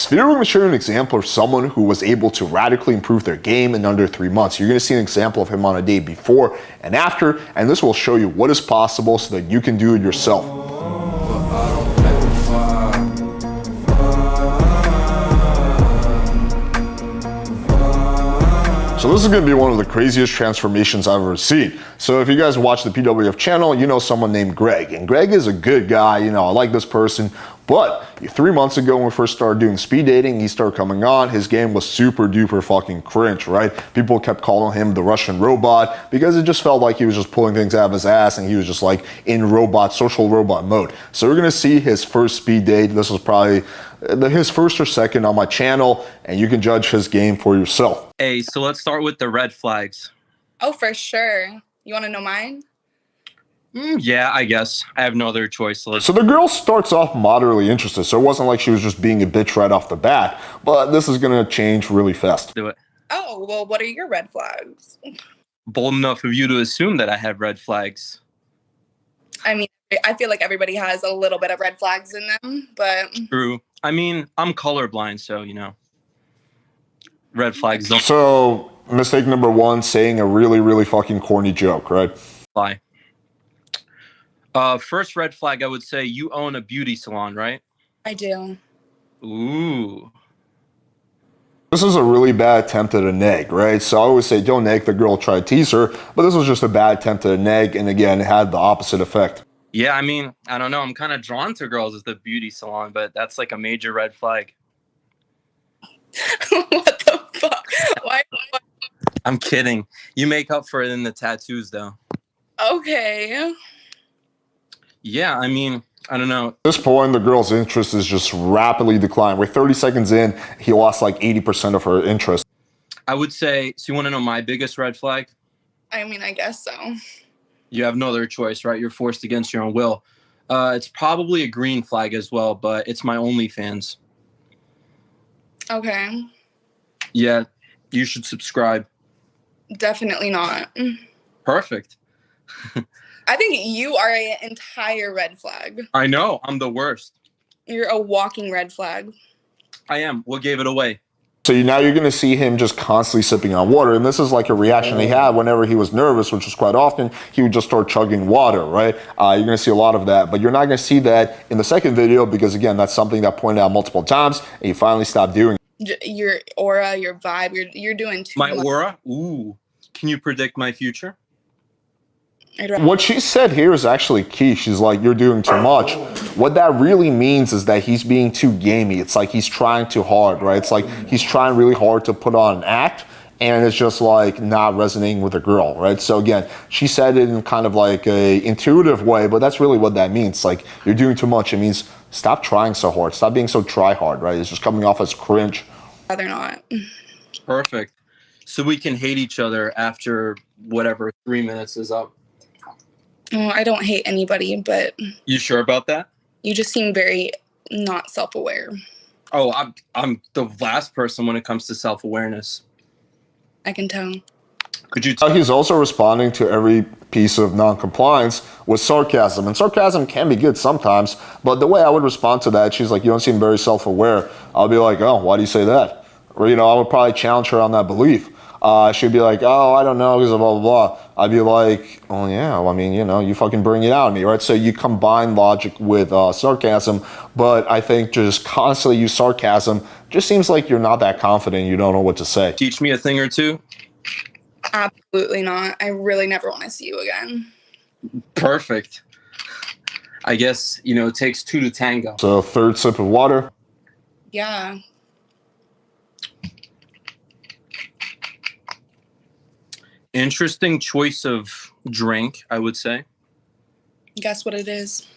video, we're going to show you an example of someone who was able to radically improve their game in under 3 months. You're going to see an example of him on a day before and after, and this will show you what is possible so that you can do it yourself. So this is going to be one of the craziest transformations I've ever seen. So if you guys watch the PWF channel, you know someone named Greg. And Greg is a good guy, you know, I like this person. But 3 months ago when we first started doing speed dating, he started coming on, his game was super duper fucking cringe, right? People kept calling him the Russian robot because it just felt like he was just pulling things out of his ass and he was just like in social robot mode. So we're gonna see his first speed date. This was probably his first or second on my channel, and you can judge his game for yourself. Hey, so let's start with the red flags. Oh, for sure. You want to know mine? Yeah, I guess. I have no other choice. So the girl starts off moderately interested, so it wasn't like she was just being a bitch right off the bat, but this is going to change really fast. Do it. Oh, well, what are your red flags? Bold enough of you to assume that I have red flags. I mean, I feel like everybody has a little bit of red flags in them, but... True. I mean, I'm colorblind, so, you know, red flags don't... So, mistake number one, saying a really, really fucking corny joke, right? Lie. First red flag, I would say you own a beauty salon, right? I do. Ooh. This is a really bad attempt at a neg, right? So I always say don't neg the girl, try to tease her, but this was just a bad attempt at a neg, and again, it had the opposite effect. Yeah, I mean, I don't know. I'm kind of drawn to girls at the beauty salon, but that's like a major red flag. What the fuck? Why? I'm kidding. You make up for it in the tattoos, though. Okay. Yeah, I mean, I don't know. At this point, the girl's interest is just rapidly declining. We're 30 seconds in, he lost like 80% of her interest. I would say, so you want to know my biggest red flag? I mean, I guess so. You have no other choice, right? You're forced against your own will. It's probably a green flag as well, but it's my OnlyFans. Okay. Yeah, you should subscribe. Definitely not. Perfect. I think you are an entire red flag. I know. I'm the worst. You're a walking red flag. I am. What gave it away? So now you're going to see him just constantly sipping on water. And this is like a reaction he had whenever he was nervous, which was quite often. He would just start chugging water, right? You're going to see a lot of that. But you're not going to see that in the second video because, again, that's something that pointed out multiple times. And you finally stopped doing it. Your aura, your vibe, you're doing too much. My aura? Ooh. Can you predict my future? What she said here is actually key. She's like, you're doing too much. What that really means is that he's being too gamey. It's like he's trying too hard, right? It's like he's trying really hard to put on an act, and it's just like not resonating with a girl, right? So again, she said it in kind of like a intuitive way, but that's really what that means. Like, you're doing too much. It means stop trying so hard. Stop being so try hard, right? It's just coming off as cringe. Rather not. Perfect. So we can hate each other after whatever 3 minutes is up. Oh, I don't hate anybody, but... You sure about that? You just seem very not self-aware. Oh, I'm the last person when it comes to self-awareness. I can tell. Could you He's also responding to every piece of non-compliance with sarcasm. And sarcasm can be good sometimes, but the way I would respond to that, she's like, you don't seem very self-aware. I'll be like, oh, why do you say that? Or, you know, I would probably challenge her on that belief. She'd be like, oh, I don't know, because of blah, blah, blah. I'd be like, oh, yeah, well, I mean, you know, you fucking bring it out of me, right? So you combine logic with sarcasm, but I think just constantly use sarcasm just seems like you're not that confident. You don't know what to say. teach me a thing or two? Absolutely not. I really never want to see you again. Perfect. I guess, you know, it takes two to tango. So third sip of water. Yeah. Interesting choice of drink, I would say. Guess what it is?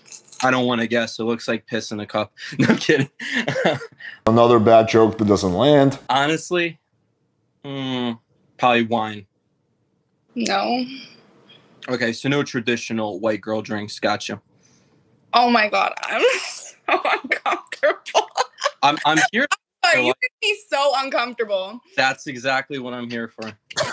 I don't want to guess. It looks like piss in a cup. No, I'm kidding. Another bad joke that doesn't land. Honestly, probably wine. No. Okay, so no traditional white girl drinks. Gotcha. Oh my God, I'm so uncomfortable. I'm here. Oh You make me so uncomfortable. That's exactly what I'm here for.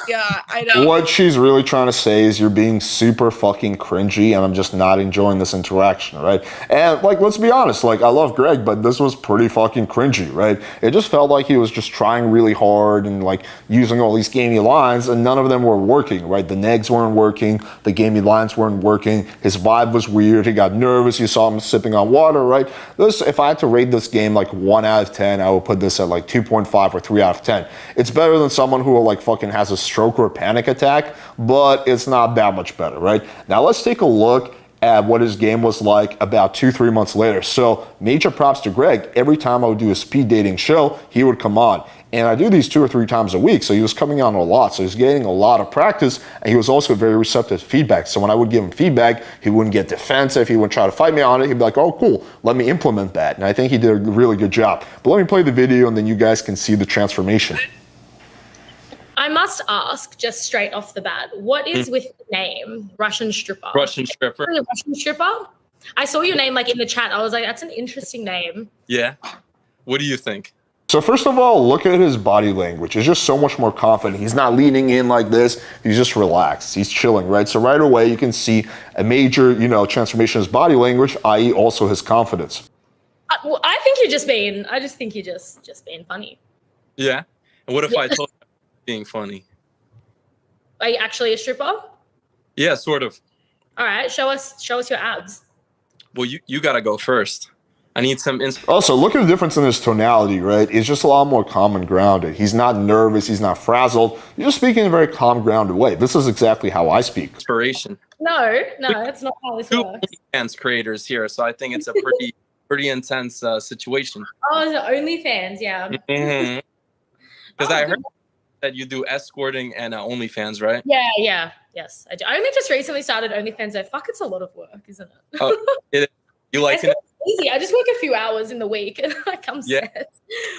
Yeah, I know. What she's really trying to say is you're being super fucking cringy and I'm just not enjoying this interaction, right? And like, let's be honest, like I love Greg, but this was pretty fucking cringy, right? It just felt like he was just trying really hard and like using all these gamey lines and none of them were working, right? The negs weren't working, the gamey lines weren't working, his vibe was weird, he got nervous, you saw him sipping on water, right? This, if I had to rate this game like 1 out of 10, I would put this at like 2.5 or 3 out of 10. It's better than someone who like fucking has a stroke or a panic attack, but it's not that much better, right? Now let's take a look at what his game was like about 2-3 months later. So major props to Greg. Every time I would do a speed dating show, he would come on. And I do these 2 or 3 times a week, so he was coming on a lot. So he was getting a lot of practice, and he was also very receptive to feedback. So when I would give him feedback, he wouldn't get defensive, he wouldn't try to fight me on it, he'd be like, oh cool, let me implement that. And I think he did a really good job. But let me play the video, and then you guys can see the transformation. I must ask, just straight off the bat, what is with the name Russian stripper? Russian stripper. Russian stripper? I saw your name like in the chat. I was like, that's an interesting name. Yeah. What do you think? So first of all, look at his body language. He's just so much more confident. He's not leaning in like this. He's just relaxed. He's chilling, right? So right away, you can see a major, transformation in his body language, i.e. also his confidence. Well, I just think you're just being funny. Yeah. And what if I told you being funny? Are you actually a stripper? Yeah, sort of. All right, show us your abs. Well, you got to go first. I need some Also, look at the difference in his tonality, right? It's just a lot more calm and grounded. He's not nervous. He's not frazzled. You're just speaking in a very calm, grounded way. This is exactly how I speak. inspiration. No, that's not how this Two works. OnlyFans creators here, so I think it's a pretty intense situation. Oh, the OnlyFans, yeah. Because I heard that you do escorting and OnlyFans, right? Yeah, yes, I do. I only just recently started OnlyFans, so fuck, it's a lot of work, isn't it? Oh, you like it? Easy. I just work a few hours in the week and I come set.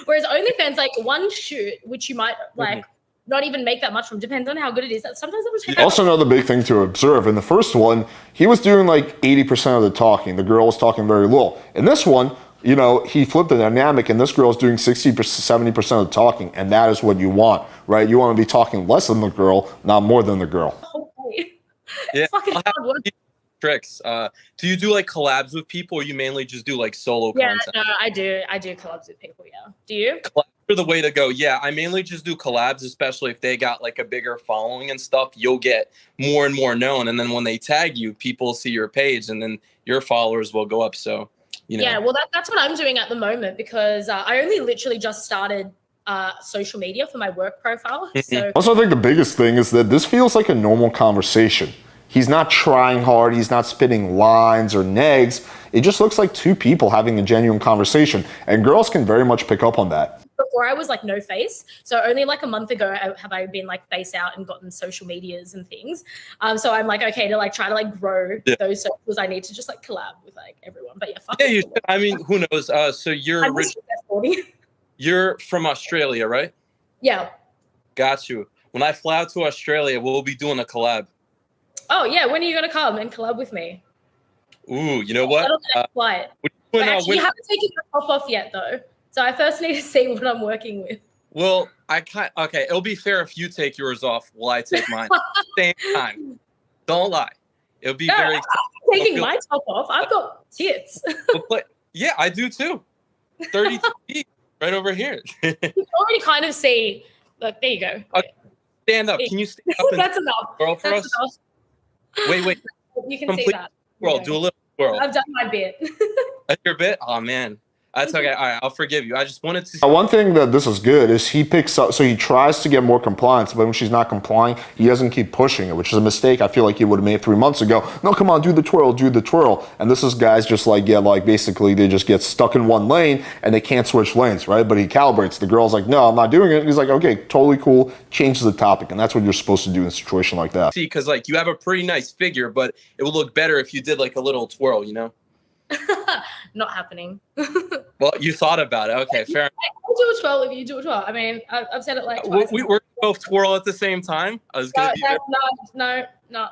Whereas OnlyFans, like one shoot, which you might like not even make that much from, depends on how good it is. Sometimes it will take. Also, another big thing to observe in the first one, he was doing like 80% of the talking. The girl was talking very little. In this one, he flipped the dynamic, and this girl's doing 60%, 70% of the talking, and that is what you want, right? You want to be talking less than the girl, not more than the girl. Okay. Yeah. Fucking hard work. Tricks. Do you do like collabs with people, or you mainly just do like solo content? Yeah, no, I do collabs with people. Yeah, do you? Collabs are the way to go. Yeah, I mainly just do collabs, especially if they got like a bigger following and stuff. You'll get more and more known, and then when they tag you, people see your page, and then your followers will go up. So, Yeah, well, that's what I'm doing at the moment because I only literally just started social media for my work profile. So Also, I think the biggest thing is that this feels like a normal conversation. He's not trying hard. He's not spitting lines or negs. It just looks like 2 people having a genuine conversation. And girls can very much pick up on that. Before I was like no face. So only like a month ago have I been like face out and gotten social medias and things. So I'm like, okay, to like try to like grow those socials, I need to just like collab with like everyone. But yeah, fuck yeah, you should. I mean, who knows? So you're from Australia, right? Yeah. Got you. When I fly out to Australia, we'll be doing a collab. Oh yeah, when are you gonna come and collab with me? Ooh, you know what? Quiet. Actually, you haven't taken your top off yet though, so I first need to see what I'm working with. Well, okay. It'll be fair if you take yours off while I take mine. Same time. Don't lie. It'll be very. I'm taking my top off. I've got tits. Yeah, I do too. 32 feet right over here. You can already kind of see. Look, there you go. Okay. Stand up. Can you stand up? That's enough. Twirl for us. Enough. Wait. You can see that. Twirl. Do a little twirl. I've done my bit. That's your bit? Oh man. That's okay. All right, I'll forgive you. I just wanted to. One thing that this is good is he picks up, so he tries to get more compliance, but when she's not complying, he doesn't keep pushing it, which is a mistake I feel like he would have made 3 months ago. No, come on, do the twirl. And this is guys just basically they just get stuck in one lane and they can't switch lanes, right? But he calibrates. The girl's like, no, I'm not doing it. He's like, okay, totally cool. Changes the topic. And that's what you're supposed to do in a situation like that. See, because like you have a pretty nice figure, but it would look better if you did like a little twirl, Not happening. Well, you thought about it. Okay, fair enough. I'll do a twirl if you do a twirl. I mean, I've said it like twice. We're both twirl at the same time. I was gonna be no.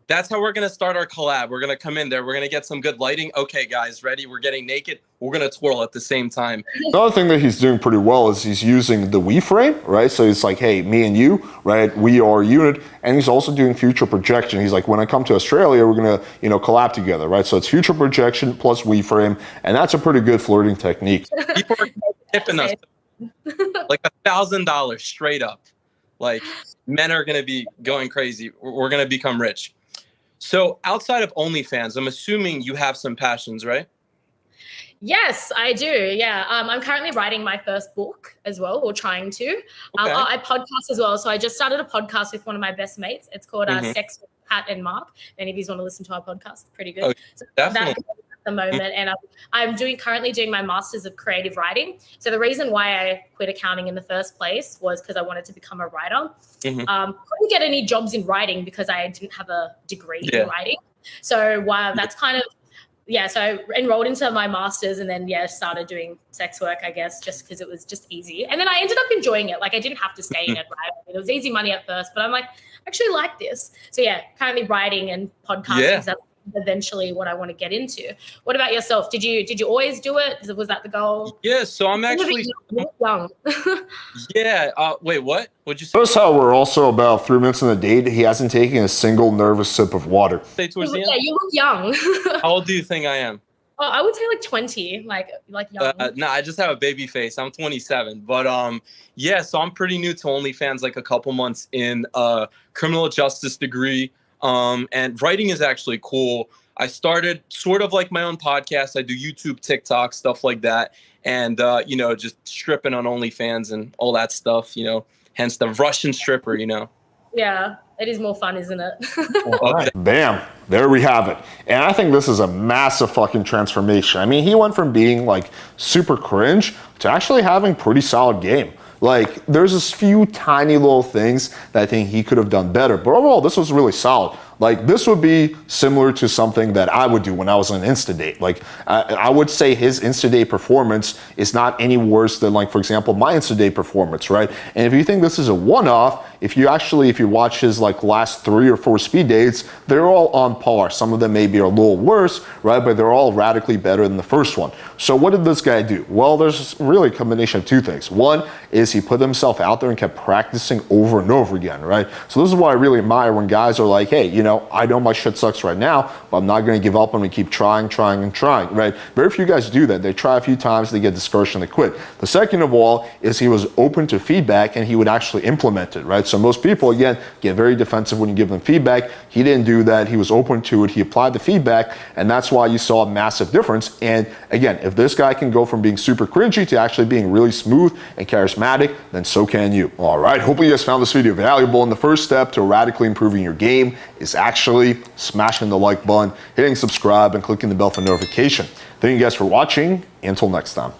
That's how we're going to start our collab. We're going to come in there. We're going to get some good lighting. Okay, guys, ready? We're getting naked. We're going to twirl at the same time. Another thing that he's doing pretty well is he's using the we frame, right? So it's like, hey, me and you, right? We are a unit. And he's also doing future projection. He's like, when I come to Australia, we're going to, collab together, right? So it's future projection plus we frame. And that's a pretty good flirting technique. People are tipping us like $1,000 straight up. Like, men are going to be going crazy. We're going to become rich. So outside of OnlyFans, I'm assuming you have some passions, right? Yes, I do. Yeah. I'm currently writing my first book as well, or trying to. Okay. I podcast as well. So I just started a podcast with one of my best mates. It's called Sex with Pat and Mark. If any of you want to listen to our podcast, pretty good. Oh, so definitely. That's at the moment. And I'm currently doing my Masters of Creative Writing. So the reason why I quit accounting in the first place was because I wanted to become a writer. Couldn't get any jobs in writing because I didn't have a degree in writing. So while that's kind of, so I enrolled into my master's and then, started doing sex work, I guess, just because it was just easy. And then I ended up enjoying it. Like, I didn't have to stay in it, right? It was easy money at first, but I'm like, I actually like this. So currently writing and podcasting, that's eventually what I want to get into. What about yourself? Did you always do it? Was that the goal? Yeah, so I'm actually young. Wait, what? What'd you say? Notice how we're also about 3 minutes in the date. He hasn't taken a single nervous sip of water. Say towards the end? Yeah, you look young. How old do you think I am? Oh, I would say like 20, like young. No, I just have a baby face. I'm 27, but so I'm pretty new to OnlyFans, like a couple months in. Criminal justice degree, and writing is actually cool. I started sort of like my own podcast. I do YouTube, TikTok, stuff like that, and just stripping on OnlyFans and all that stuff. Hence the Russian stripper. Yeah, it is more fun, isn't it? Right. Bam. There we have it. And I think this is a massive fucking transformation. I mean, he went from being like super cringe to actually having pretty solid game. Like, there's a few tiny little things that I think he could have done better. But overall, this was really solid. Like, this would be similar to something that I would do when I was on Instadate. Like, I would say his Instadate performance is not any worse than, like, for example, my Instadate performance, right? And if you think this is a one-off, if you watch his, like, last 3 or 4 speed dates, they're all on par. Some of them maybe are a little worse, right? But they're all radically better than the first one. So what did this guy do? Well, there's really a combination of 2 things. One is he put himself out there and kept practicing over and over again, right? So this is what I really admire when guys are like, hey, I know my shit sucks right now, but I'm not going to give up. I'm going to keep trying, right? Very few guys do that. They try a few times, they get discouraged, and they quit. The second of all is he was open to feedback and he would actually implement it, right? So most people, again, get very defensive when you give them feedback. He didn't do that. He was open to it. He applied the feedback, and that's why you saw a massive difference. And again, if this guy can go from being super cringy to actually being really smooth and charismatic, then so can you. All right, hopefully you guys found this video valuable. And the first step to radically improving your game is actually smashing the like button, hitting subscribe, and clicking the bell for notification. Thank you guys for watching. Until next time.